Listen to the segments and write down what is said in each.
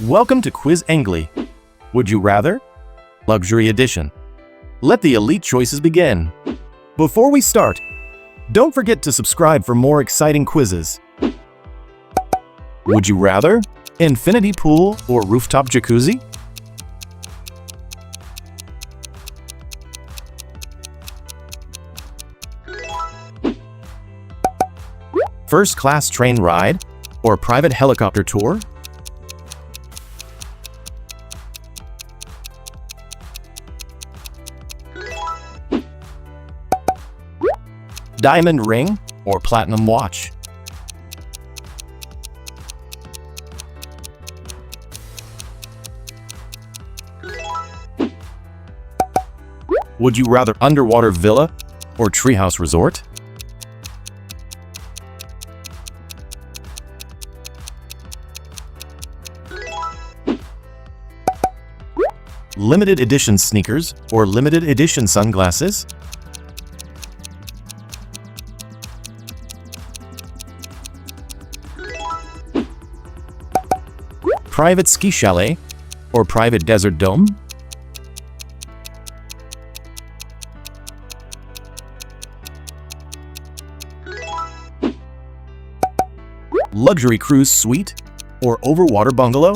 Welcome to Quiz Engli. Would you rather? Luxury Edition. Let the elite choices begin. Before we start, don't forget to subscribe for more exciting quizzes. Would you rather? Infinity pool or rooftop jacuzzi? First class train ride or private helicopter tour? Diamond ring or platinum watch? Would you rather underwater villa or treehouse resort? Limited edition sneakers or limited edition sunglasses? Private ski chalet or private desert dome? Luxury cruise suite or overwater bungalow?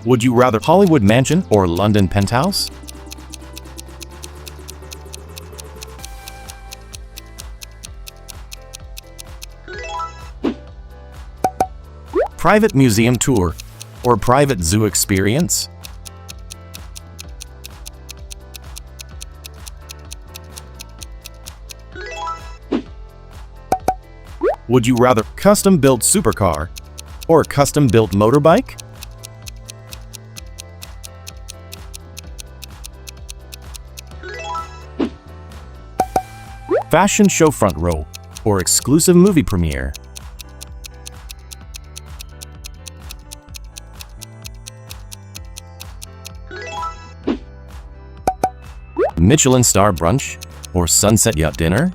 Would you rather Hollywood mansion or London penthouse? Private museum tour or private zoo experience? Would you rather custom-built supercar or custom-built motorbike? Fashion show front row or exclusive movie premiere? Michelin star brunch or sunset yacht dinner?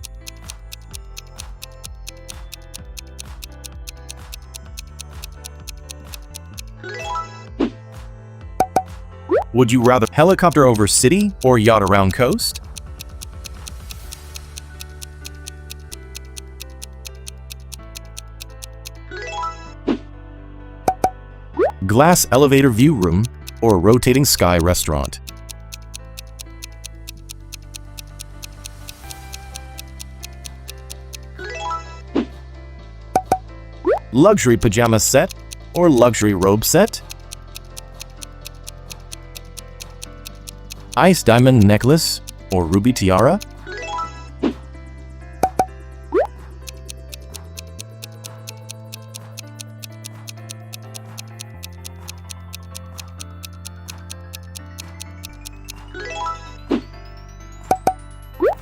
Would you rather helicopter over city or yacht around coast? Glass elevator view room or rotating sky restaurant? Luxury pajama set or luxury robe set? Ice diamond necklace or ruby tiara?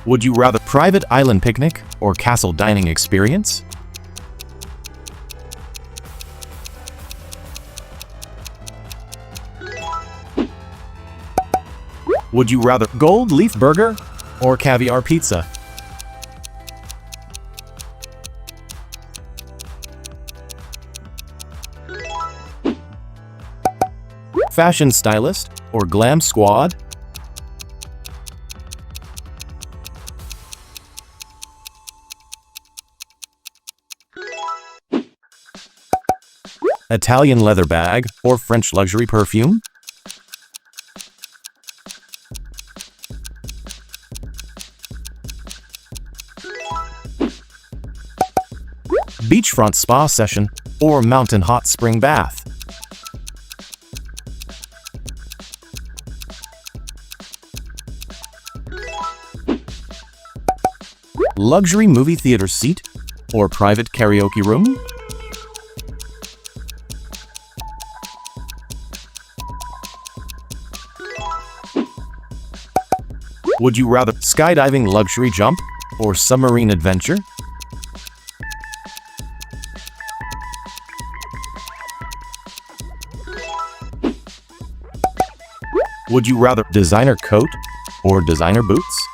Would you rather private island picnic or castle dining experience? Would you rather gold leaf burger or caviar pizza? Fashion stylist or glam squad? Italian leather bag or French luxury perfume? Beachfront spa session or mountain hot spring bath? Luxury movie theater seat or private karaoke room? Would you rather skydiving luxury jump or submarine adventure? Would you rather designer coat or designer boots?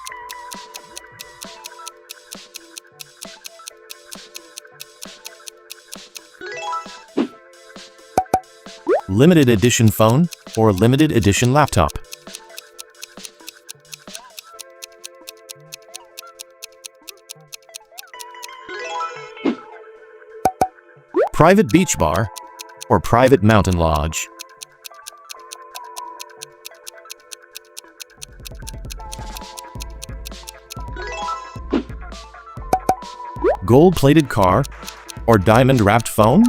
limited edition phone or limited edition laptop? Private beach bar or private mountain lodge? Gold-plated car or diamond-wrapped phone?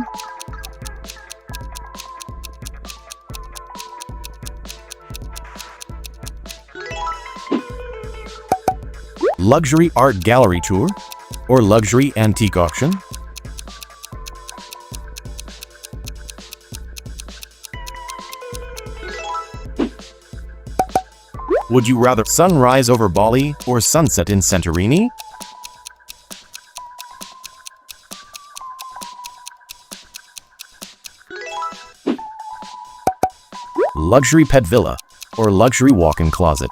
Luxury art gallery tour or luxury antique auction? Would you rather sunrise over Bali or sunset in Santorini? Luxury pet villa or luxury walk-in closet?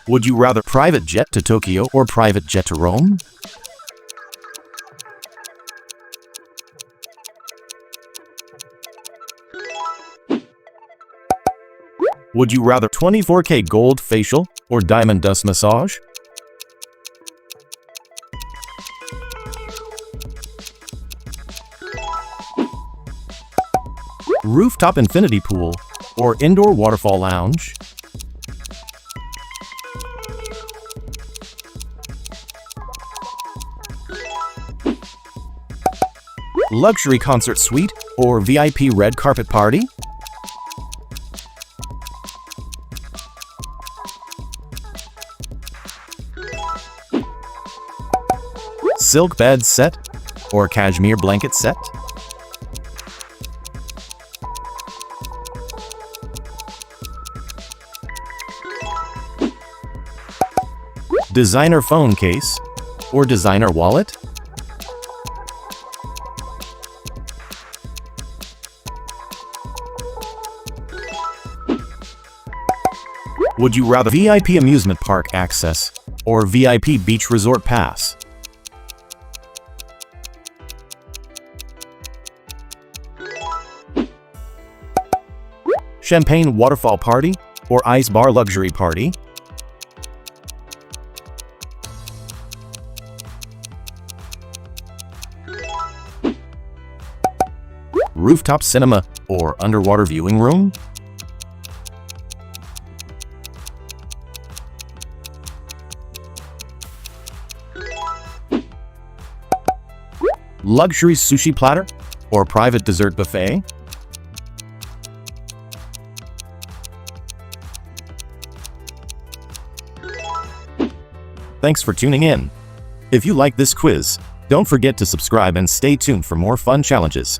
Would you rather private jet to Tokyo or private jet to Rome? Would you rather 24K gold facial or diamond dust massage? Rooftop infinity pool or indoor waterfall lounge? Luxury concert suite or VIP red carpet party? Silk bed set or cashmere blanket set? Designer phone case or designer wallet? Would you rather VIP amusement park access or VIP beach resort pass? Champagne waterfall party or ice bar luxury party? Rooftop cinema or underwater viewing room? Luxury sushi platter or private dessert buffet? Thanks for tuning in. If you like this quiz, don't forget to subscribe and stay tuned for more fun challenges.